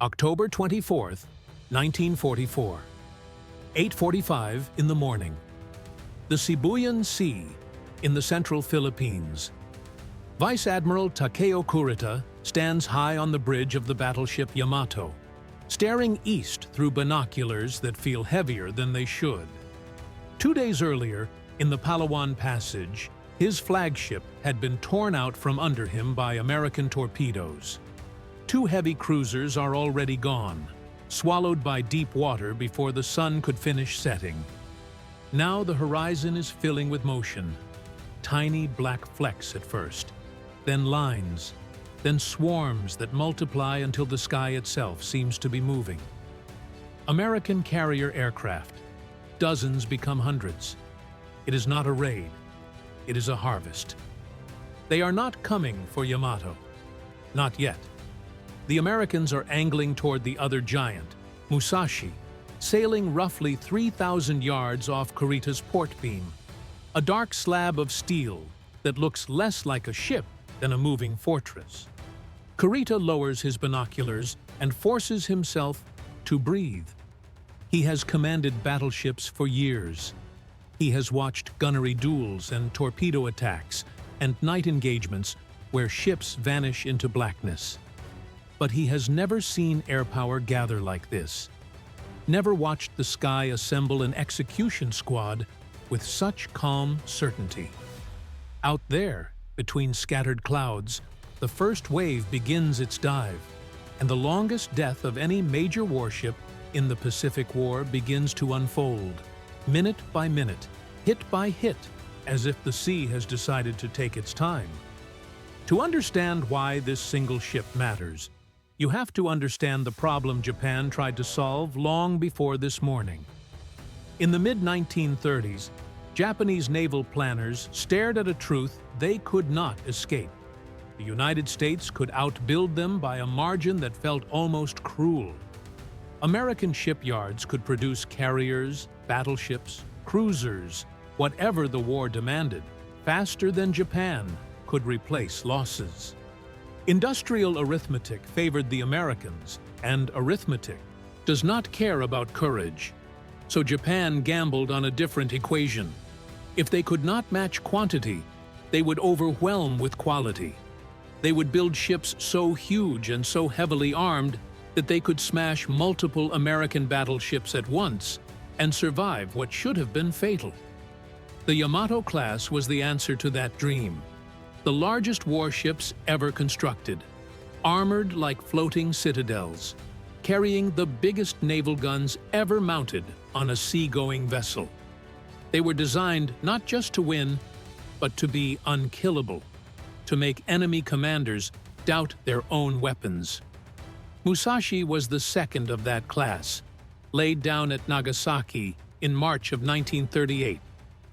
October 24th, 1944. 8:45 in the morning. The Sibuyan Sea, in the central Philippines. Vice Admiral Takeo Kurita stands high on the bridge of the battleship Yamato, staring east through binoculars that feel heavier than they should. 2 days earlier, in the Palawan Passage, his flagship had been torn out from under him by American torpedoes. 2 heavy cruisers are already gone, swallowed by deep water before the sun could finish setting. Now the horizon is filling with motion. Tiny black flecks at first, then lines, then swarms that multiply until the sky itself seems to be moving. American carrier aircraft. Dozens become hundreds. It is not a raid. It is a harvest. They are not coming for Yamato. Not yet. The Americans are angling toward the other giant, Musashi, sailing roughly 3,000 yards off Kurita's port beam, a dark slab of steel that looks less like a ship than a moving fortress. Kurita lowers his binoculars and forces himself to breathe. He has commanded battleships for years. He has watched gunnery duels and torpedo attacks and night engagements where ships vanish into blackness. But he has never seen air power gather like this. Never watched the sky assemble an execution squad with such calm certainty. Out there, between scattered clouds, the first wave begins its dive, and the longest death of any major warship in the Pacific War begins to unfold, minute by minute, hit by hit, as if the sea has decided to take its time. To understand why this single ship matters, you have to understand the problem Japan tried to solve long before this morning. In the mid-1930s, Japanese naval planners stared at a truth they could not escape. The United States could outbuild them by a margin that felt almost cruel. American shipyards could produce carriers, battleships, cruisers, whatever the war demanded, faster than Japan could replace losses. Industrial arithmetic favored the Americans, and arithmetic does not care about courage. So Japan gambled on a different equation. If they could not match quantity, they would overwhelm with quality. They would build ships so huge and so heavily armed that they could smash multiple American battleships at once and survive what should have been fatal. The Yamato class was the answer to that dream. The largest warships ever constructed, armored like floating citadels, carrying the biggest naval guns ever mounted on a sea-going vessel. They were designed not just to win, but to be unkillable, to make enemy commanders doubt their own weapons. Musashi was the second of that class, laid down at Nagasaki in March of 1938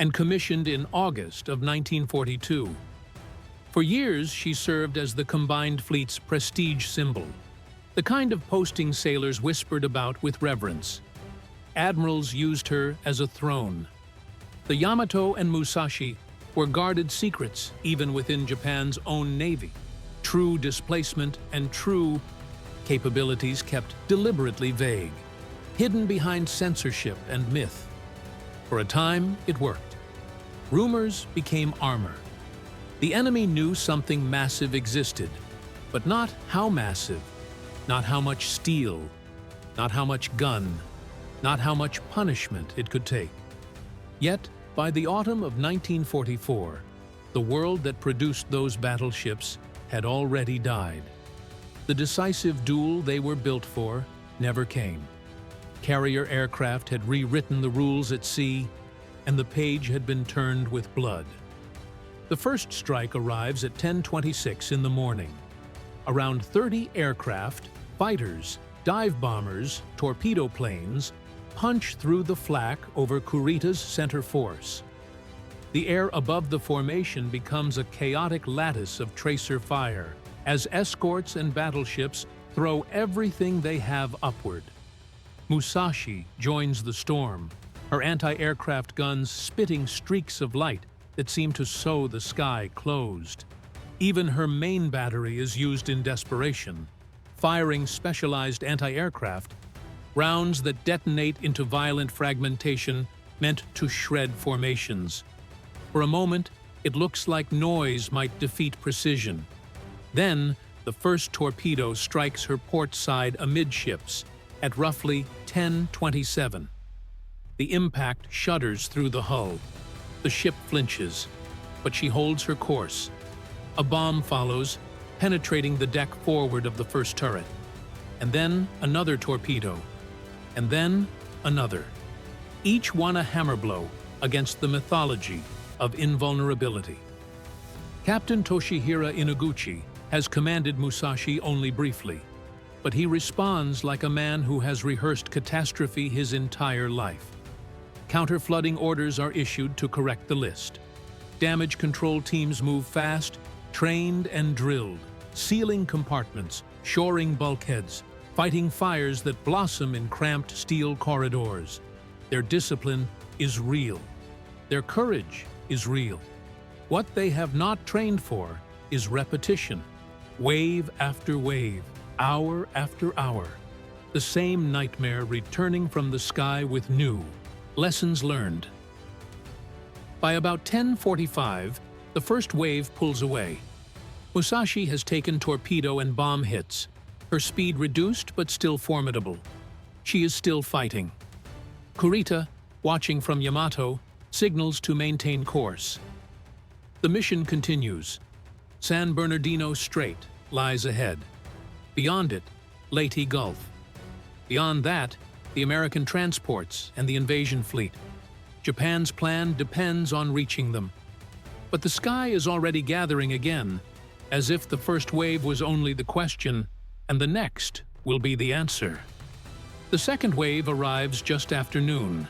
and commissioned in August of 1942. For years, she served as the combined fleet's prestige symbol, the kind of posting sailors whispered about with reverence. Admirals used her as a throne. The Yamato and Musashi were guarded secrets even within Japan's own navy. True displacement and true capabilities kept deliberately vague, hidden behind censorship and myth. For a time, it worked. Rumors became armor. The enemy knew something massive existed, but not how massive, not how much steel, not how much gun, not how much punishment it could take. Yet, by the autumn of 1944, the world that produced those battleships had already died. The decisive duel they were built for never came. Carrier aircraft had rewritten the rules at sea, and the page had been turned with blood. The first strike arrives at 10:26 in the morning. Around 30 aircraft, fighters, dive bombers, torpedo planes punch through the flak over Kurita's center force. The air above the formation becomes a chaotic lattice of tracer fire as escorts and battleships throw everything they have upward. Musashi joins the storm, her anti-aircraft guns spitting streaks of light that seem to sew the sky closed. Even her main battery is used in desperation, firing specialized anti-aircraft, rounds that detonate into violent fragmentation meant to shred formations. For a moment, it looks like noise might defeat precision. Then, the first torpedo strikes her port side amidships at roughly 10:27. The impact shudders through the hull. The ship flinches, but she holds her course. A bomb follows, penetrating the deck forward of the first turret. And then another torpedo. And then another. Each one a hammer blow against the mythology of invulnerability. Captain Toshihira Inaguchi has commanded Musashi only briefly, but he responds like a man who has rehearsed catastrophe his entire life. Counter-flooding orders are issued to correct the list. Damage control teams move fast, trained and drilled, sealing compartments, shoring bulkheads, fighting fires that blossom in cramped steel corridors. Their discipline is real. Their courage is real. What they have not trained for is repetition. Wave after wave, hour after hour. The same nightmare returning from the sky with new lessons learned. By about 10:45, the first wave pulls away. Musashi has taken torpedo and bomb hits, her speed reduced but still formidable. She is still fighting. Kurita, watching from Yamato, signals to maintain course. The mission continues. San Bernardino Strait lies ahead. Beyond it, Leyte Gulf. Beyond that, the American transports and the invasion fleet. Japan's plan depends on reaching them. But the sky is already gathering again, as if the first wave was only the question, and the next will be the answer. The second wave arrives just after noon.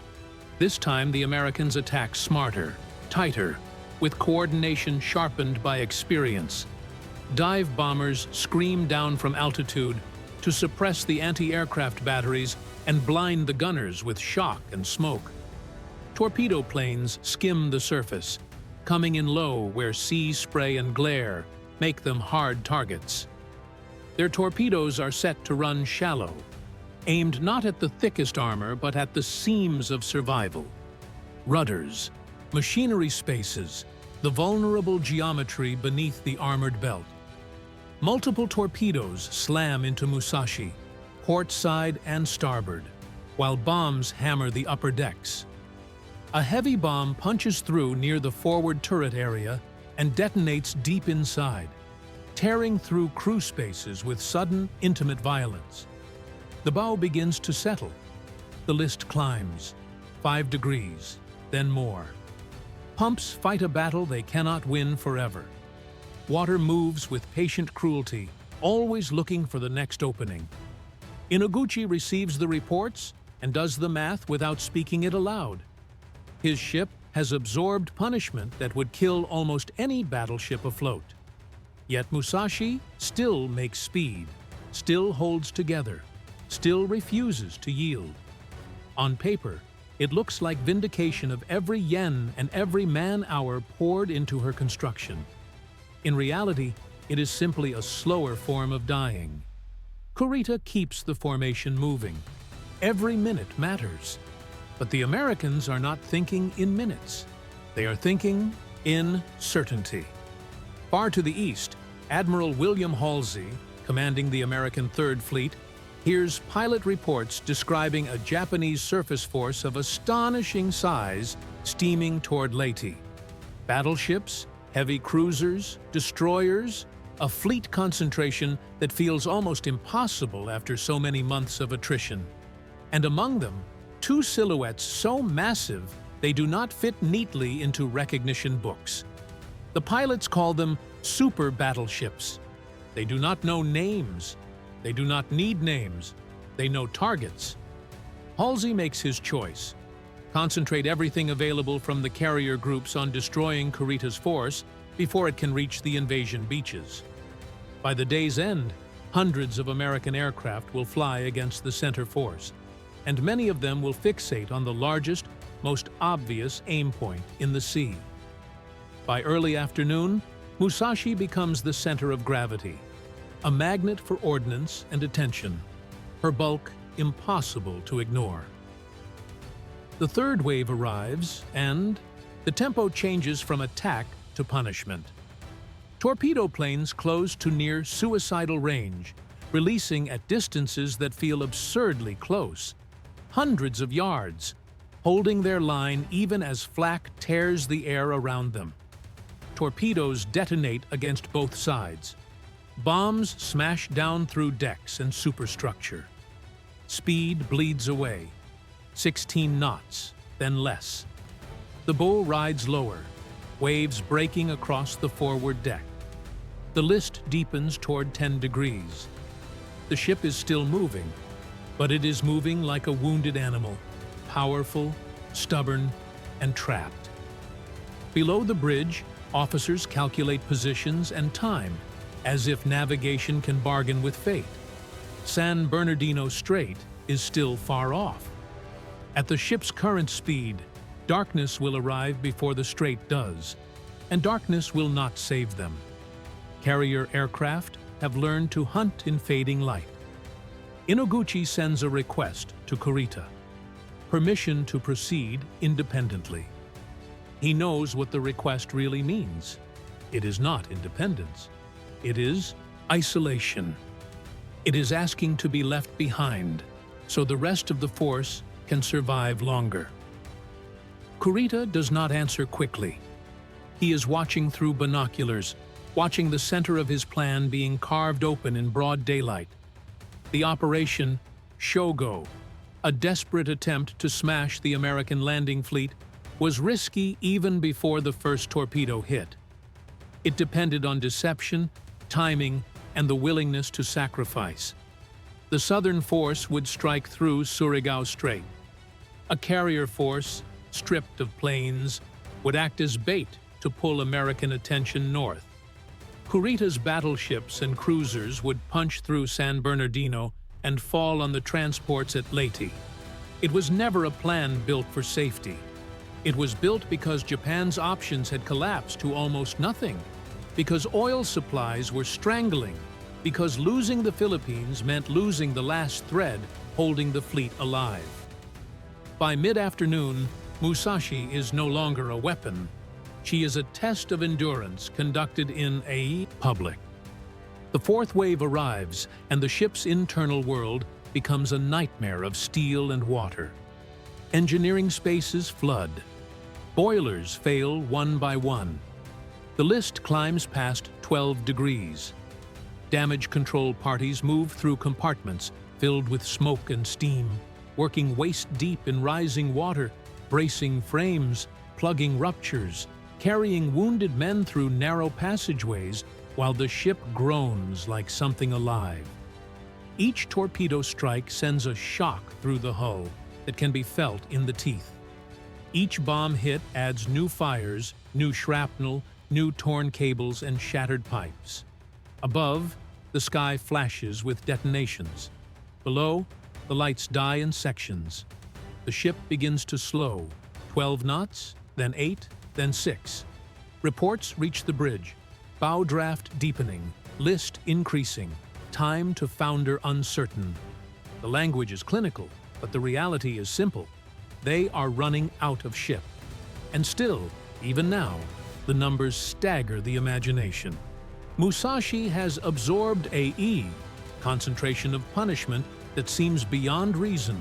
This time the Americans attack smarter, tighter, with coordination sharpened by experience. Dive bombers scream down from altitude to suppress the anti-aircraft batteries and blind the gunners with shock and smoke. Torpedo planes skim the surface, coming in low where sea spray and glare make them hard targets. Their torpedoes are set to run shallow, aimed not at the thickest armor but at the seams of survival. Rudders, machinery spaces, the vulnerable geometry beneath the armored belt. Multiple torpedoes slam into Musashi, port side and starboard, while bombs hammer the upper decks. A heavy bomb punches through near the forward turret area and detonates deep inside, tearing through crew spaces with sudden, intimate violence. The bow begins to settle. The list climbs, 5 degrees, then more. Pumps fight a battle they cannot win forever. Water moves with patient cruelty, always looking for the next opening. Inaguchi receives the reports and does the math without speaking it aloud. His ship has absorbed punishment that would kill almost any battleship afloat. Yet Musashi still makes speed, still holds together, still refuses to yield. On paper, it looks like vindication of every yen and every man-hour poured into her construction. In reality, it is simply a slower form of dying. Kurita keeps the formation moving. Every minute matters. But the Americans are not thinking in minutes. They are thinking in certainty. Far to the east, Admiral William Halsey, commanding the American Third Fleet, hears pilot reports describing a Japanese surface force of astonishing size steaming toward Leyte. Battleships, heavy cruisers, destroyers, a fleet concentration that feels almost impossible after so many months of attrition. And among them, 2 silhouettes so massive they do not fit neatly into recognition books. The pilots call them super battleships. They do not know names. They do not need names. They know targets. Halsey makes his choice. Concentrate everything available from the carrier groups on destroying Kurita's force before it can reach the invasion beaches. By the day's end, hundreds of American aircraft will fly against the center force, and many of them will fixate on the largest, most obvious aim point in the sea. By early afternoon, Musashi becomes the center of gravity. a magnet for ordnance and attention, her bulk impossible to ignore. The third wave arrives, and the tempo changes from attack to punishment. Torpedo planes close to near suicidal range, releasing at distances that feel absurdly close, hundreds of yards, holding their line even as flak tears the air around them. Torpedoes detonate against both sides. Bombs smash down through decks and superstructure. Speed bleeds away. 16 knots, then less. The bull rides lower, waves breaking across the forward deck. The list deepens toward 10 degrees. The ship is still moving, but it is moving like a wounded animal, powerful, stubborn, and trapped. Below the bridge, officers calculate positions and time, as if navigation can bargain with fate. San Bernardino Strait is still far off. At the ship's current speed, darkness will arrive before the strait does, and darkness will not save them. Carrier aircraft have learned to hunt in fading light. Inoguchi sends a request to Kurita, permission to proceed independently. He knows what the request really means. It is not independence. It is isolation. It is asking to be left behind, so the rest of the force can survive longer. Kurita does not answer quickly. He is watching through binoculars, watching the center of his plan being carved open in broad daylight. The Operation Shogo, a desperate attempt to smash the American landing fleet, was risky even before the first torpedo hit. It depended on deception, timing, and the willingness to sacrifice. The Southern force would strike through Surigao Strait. A carrier force, stripped of planes, would act as bait to pull American attention north. Kurita's battleships and cruisers would punch through San Bernardino and fall on the transports at Leyte. It was never a plan built for safety. It was built because Japan's options had collapsed to almost nothing, because oil supplies were strangling, because losing the Philippines meant losing the last thread holding the fleet alive. By mid-afternoon, Musashi is no longer a weapon. She is a test of endurance conducted in a public. The fourth wave arrives, and the ship's internal world becomes a nightmare of steel and water. Engineering spaces flood. Boilers fail one by one. The list climbs past 12 degrees. Damage control parties move through compartments filled with smoke and steam, working waist-deep in rising water, bracing frames, plugging ruptures, carrying wounded men through narrow passageways while the ship groans like something alive. Each torpedo strike sends a shock through the hull that can be felt in the teeth. Each bomb hit adds new fires, new shrapnel, new torn cables and shattered pipes. Above, the sky flashes with detonations. Below, the lights die in sections. The ship begins to slow, 12 knots, then 8, then 6. Reports reach the bridge. Bow draft deepening, list increasing, time to founder uncertain. The language is clinical, but the reality is simple. They are running out of ship. And still, even now, the numbers stagger the imagination. Musashi has absorbed AE, concentration of punishment that seems beyond reason.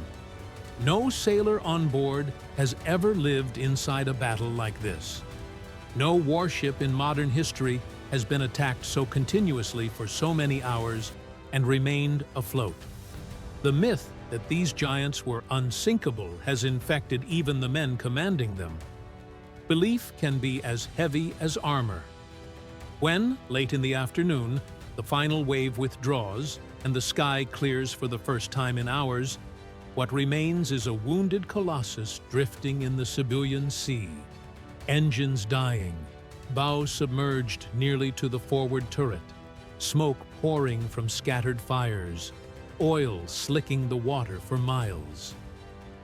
No sailor on board has ever lived inside a battle like this. No warship in modern history has been attacked so continuously for so many hours and remained afloat. The myth that these giants were unsinkable has infected even the men commanding them. Belief can be as heavy as armor. When, late in the afternoon, the final wave withdraws and the sky clears for the first time in hours, what remains is a wounded colossus drifting in the Sibuyan Sea. Engines dying, bow submerged nearly to the forward turret, smoke pouring from scattered fires, oil slicking the water for miles.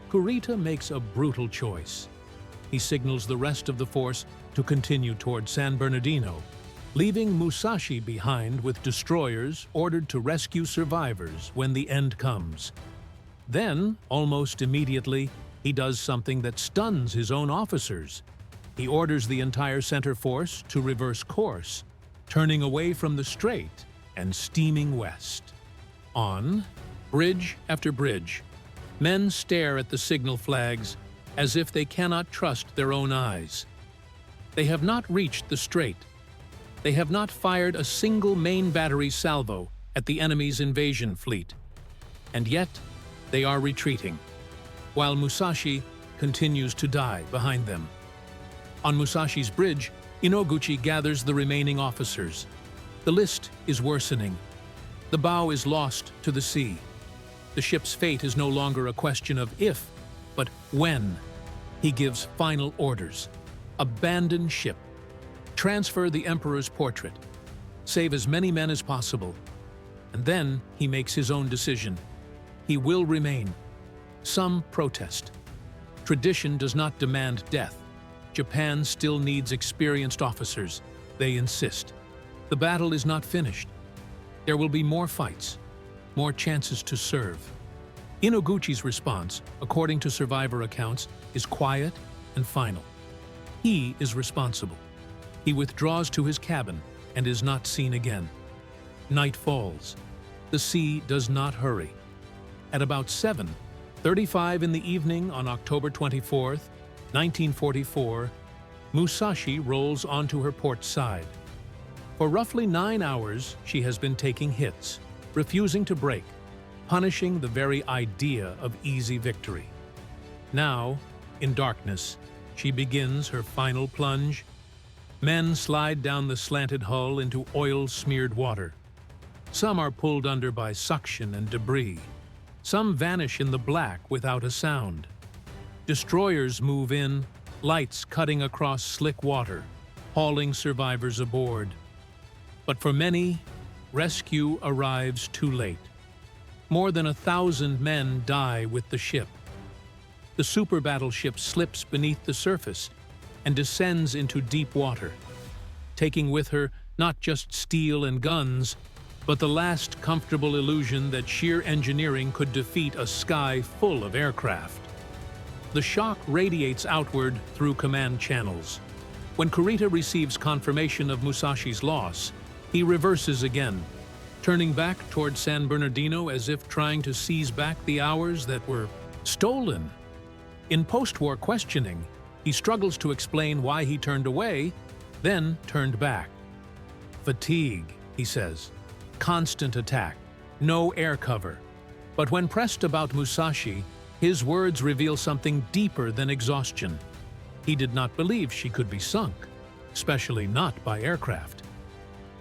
Kurita makes a brutal choice. He signals the rest of the force to continue toward San Bernardino. leaving Musashi behind with destroyers ordered to rescue survivors when the end comes. Then, almost immediately, he does something that stuns his own officers. He orders the entire center force to reverse course, turning away from the strait and steaming west. On, bridge after bridge, men stare at the signal flags as if they cannot trust their own eyes. They have not reached the strait. They have not fired a single main battery salvo at the enemy's invasion fleet. And yet, they are retreating, while Musashi continues to die behind them. On Musashi's bridge, Inoguchi gathers the remaining officers. The list is worsening. The bow is lost to the sea. The ship's fate is no longer a question of if, but when. He gives final orders. Abandon ship. Transfer the Emperor's portrait. Save as many men as possible. And then he makes his own decision. He will remain. Some protest. Tradition does not demand death. Japan still needs experienced officers. They insist. The battle is not finished. There will be more fights, more chances to serve. Inoguchi's response, according to survivor accounts, is quiet and final. He is responsible. He withdraws to his cabin and is not seen again. Night falls. The sea does not hurry. At about 7:35 in the evening on October 24th, 1944, Musashi rolls onto her port side. For roughly 9 hours, she has been taking hits, refusing to break, punishing the very idea of easy victory. Now, in darkness, she begins her final plunge. Men slide down the slanted hull into oil-smeared water. Some are pulled under by suction and debris. Some vanish in the black without a sound. Destroyers move in, lights cutting across slick water, hauling survivors aboard. But for many, rescue arrives too late. More than 1,000 men die with the ship. The super battleship slips beneath the surface and descends into deep water, taking with her not just steel and guns, but the last comfortable illusion that sheer engineering could defeat a sky full of aircraft. The shock radiates outward through command channels. When Kurita receives confirmation of Musashi's loss, he reverses again, turning back toward San Bernardino as if trying to seize back the hours that were stolen. In post-war questioning, he struggles to explain why he turned away, then turned back. Fatigue, he says. Constant attack. No air cover. But when pressed about Musashi, his words reveal something deeper than exhaustion. He did not believe she could be sunk, especially not by aircraft.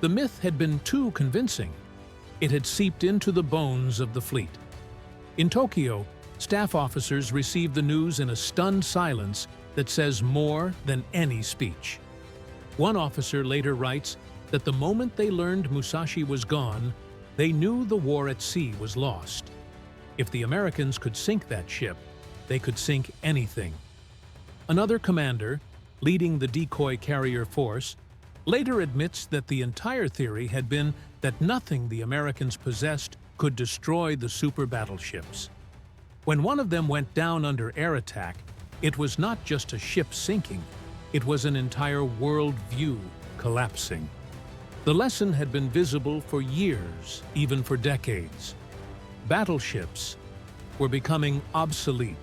The myth had been too convincing. It had seeped into the bones of the fleet. In Tokyo, staff officers received the news in a stunned silence that says more than any speech. One officer later writes that the moment they learned Musashi was gone, they knew the war at sea was lost. If the Americans could sink that ship, they could sink anything. Another commander, leading the decoy carrier force, later admits that the entire theory had been that nothing the Americans possessed could destroy the super battleships. When one of them went down under air attack, it was not just a ship sinking, it was an entire world view collapsing. The lesson had been visible for years, even for decades. Battleships were becoming obsolete,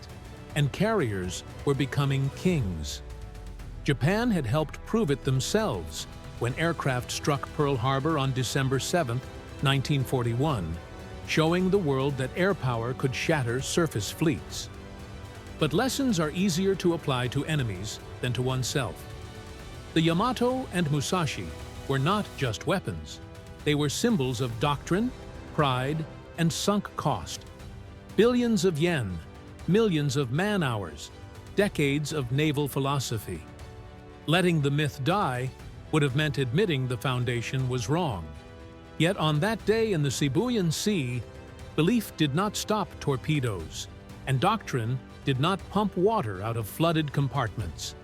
and carriers were becoming kings. Japan had helped prove it themselves when aircraft struck Pearl Harbor on December 7, 1941, showing the world that air power could shatter surface fleets. But lessons are easier to apply to enemies than to oneself. The Yamato and Musashi were not just weapons. They were symbols of doctrine, pride, and sunk cost. Billions of yen, millions of man-hours, decades of naval philosophy. Letting the myth die would have meant admitting the foundation was wrong. Yet on that day in the Sibuyan Sea, belief did not stop torpedoes, and doctrine did not pump water out of flooded compartments.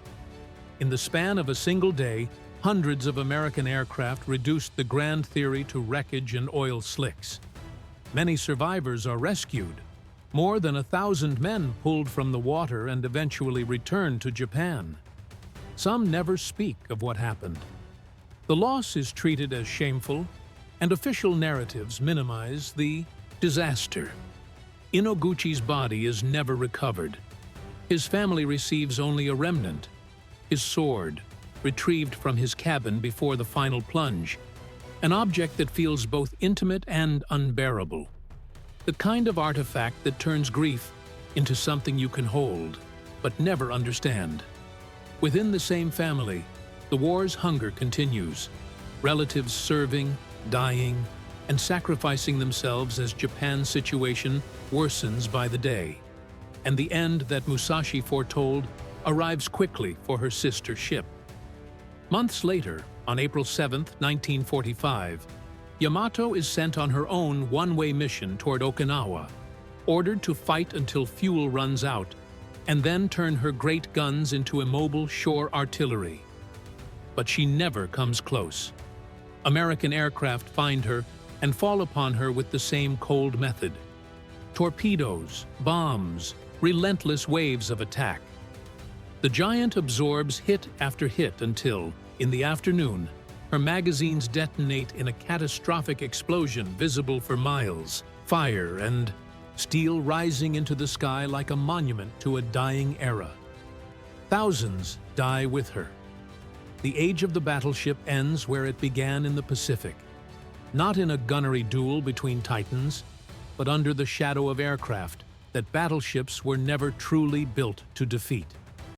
In the span of a single day, Hundreds of American aircraft reduced the grand theory to wreckage and oil slicks. Many survivors are rescued. More than 1,000 men pulled from the water and eventually returned to Japan. Some never speak of what happened. The loss is treated as shameful, and official narratives minimize the disaster. Inoguchi's body is never recovered. His family receives only a remnant, his sword, retrieved from his cabin before the final plunge, an object that feels both intimate and unbearable. The kind of artifact that turns grief into something you can hold, but never understand. Within the same family, the war's hunger continues, relatives serving, dying, and sacrificing themselves as Japan's situation worsens by the day. And the end that Musashi foretold arrives quickly for her sister ship. Months later, on April 7, 1945, Yamato is sent on her own one-way mission toward Okinawa, ordered to fight until fuel runs out, and then turn her great guns into immobile shore artillery. But she never comes close. American aircraft find her and fall upon her with the same cold method. Torpedoes, bombs, relentless waves of attack. The giant absorbs hit after hit until, in the afternoon, her magazines detonate in a catastrophic explosion visible for miles, fire and steel rising into the sky like a monument to a dying era. Thousands die with her. The age of the battleship ends where it began in the Pacific, not in a gunnery duel between titans, but under the shadow of aircraft that battleships were never truly built to defeat.